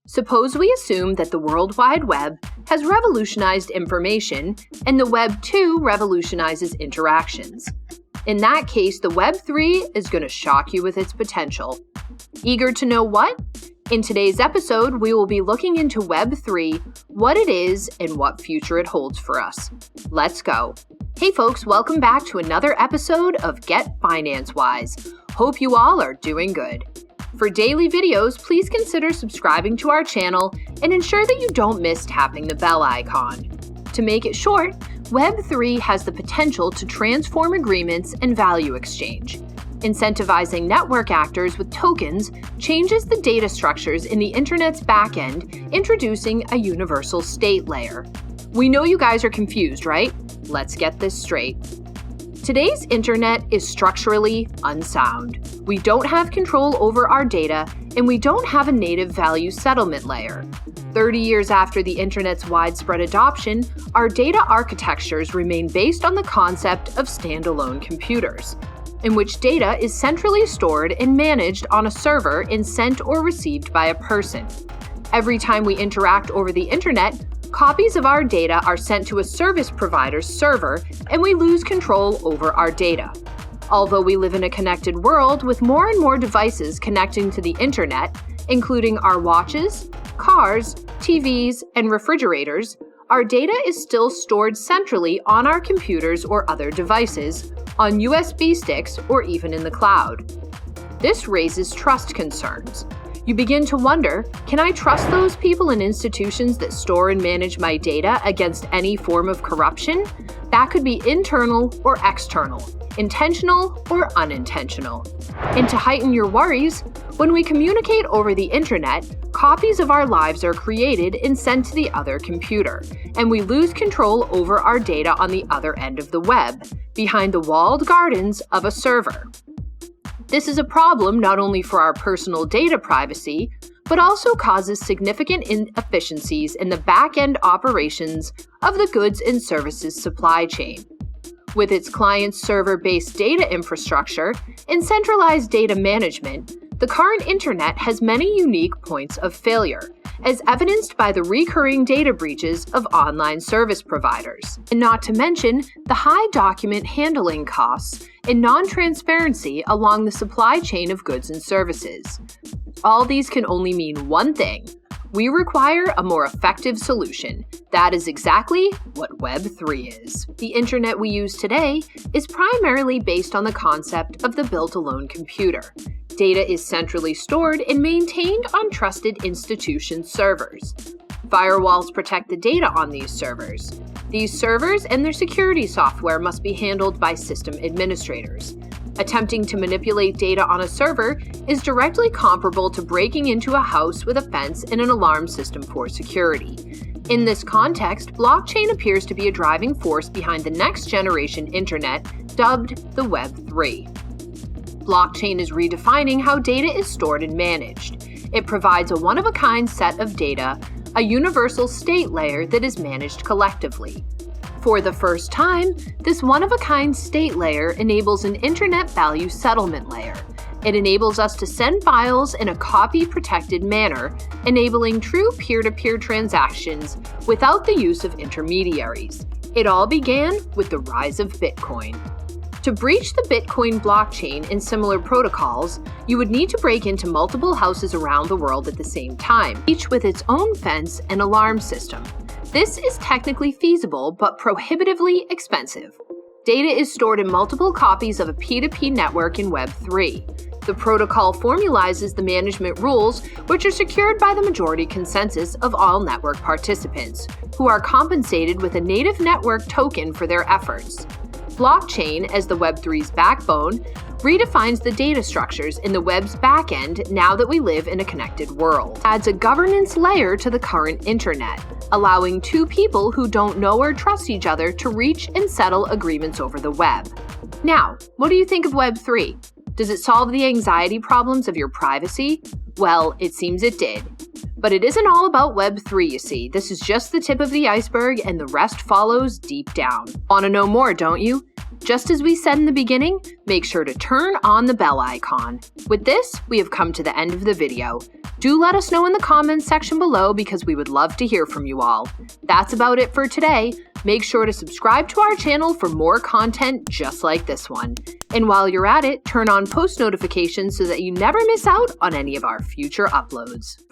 Suppose we assume that the World Wide Web has revolutionized information and the Web 2 revolutionizes interactions. In that case, the Web 3 is going to shock you with its potential. Eager to know what? In today's episode, we will be looking into Web 3, what it is, and what future it holds for us. Let's go. Hey folks, welcome back to another episode of Get Finance Wise. Hope you all are doing good. For daily videos, please consider subscribing to our channel and ensure that you don't miss tapping the bell icon. To make it short, Web3 has the potential to transform agreements and value exchange. Incentivizing network actors with tokens changes the data structures in the internet's backend, introducing a universal state layer. We know you guys are confused, right? Let's get this straight. Today's internet is structurally unsound. We don't have control over our data, and we don't have a native value settlement layer. 30 years after the internet's widespread adoption, our data architectures remain based on the concept of standalone computers, in which data is centrally stored and managed on a server and sent or received by a person. Every time we interact over the internet, copies of our data are sent to a service provider's server, and we lose control over our data. Although we live in a connected world with more and more devices connecting to the internet, including our watches, cars, TVs, and refrigerators, our data is still stored centrally on our computers or other devices, on USB sticks, or even in the cloud. This raises trust concerns. You begin to wonder, can I trust those people and institutions that store and manage my data against any form of corruption? That could be internal or external, intentional or unintentional. And to heighten your worries, when we communicate over the internet, copies of our lives are created and sent to the other computer, and we lose control over our data on the other end of the web, behind the walled gardens of a server. This is a problem not only for our personal data privacy, but also causes significant inefficiencies in the back-end operations of the goods and services supply chain. With its client-server-based data infrastructure and centralized data management, the current internet has many unique points of failure, as evidenced by the recurring data breaches of online service providers, and not to mention the high document handling costs and non-transparency along the supply chain of goods and services. All these can only mean one thing. We require a more effective solution. That is exactly what Web3 is. The internet we use today is primarily based on the concept of the built-alone computer. Data is centrally stored and maintained on trusted institution servers. Firewalls protect the data on these servers. These servers and their security software must be handled by system administrators. Attempting to manipulate data on a server is directly comparable to breaking into a house with a fence and an alarm system for security. In this context, blockchain appears to be a driving force behind the next generation internet, dubbed the Web 3. Blockchain is redefining how data is stored and managed. It provides a one-of-a-kind set of data, a universal state layer that is managed collectively. For the first time, this one-of-a-kind state layer enables an internet value settlement layer. It enables us to send files in a copy-protected manner, enabling true peer-to-peer transactions without the use of intermediaries. It all began with the rise of Bitcoin. To breach the Bitcoin blockchain and similar protocols, you would need to break into multiple houses around the world at the same time, each with its own fence and alarm system. This is technically feasible, but prohibitively expensive. Data is stored in multiple copies of a P2P network in Web3. The protocol formalizes the management rules, which are secured by the majority consensus of all network participants, who are compensated with a native network token for their efforts. Blockchain, as the Web3's backbone, redefines the data structures in the web's backend now that we live in a connected world. Adds a governance layer to the current internet, allowing two people who don't know or trust each other to reach and settle agreements over the web. Now, what do you think of Web3? Does it solve the anxiety problems of your privacy? Well, it seems it did. But it isn't all about Web3, you see. This is just the tip of the iceberg, and the rest follows deep down. Want to know more, don't you? Just as we said in the beginning, make sure to turn on the bell icon. With this, we have come to the end of the video. Do let us know in the comments section below because we would love to hear from you all. That's about it for today. Make sure to subscribe to our channel for more content just like this one. And while you're at it, turn on post notifications so that you never miss out on any of our future uploads.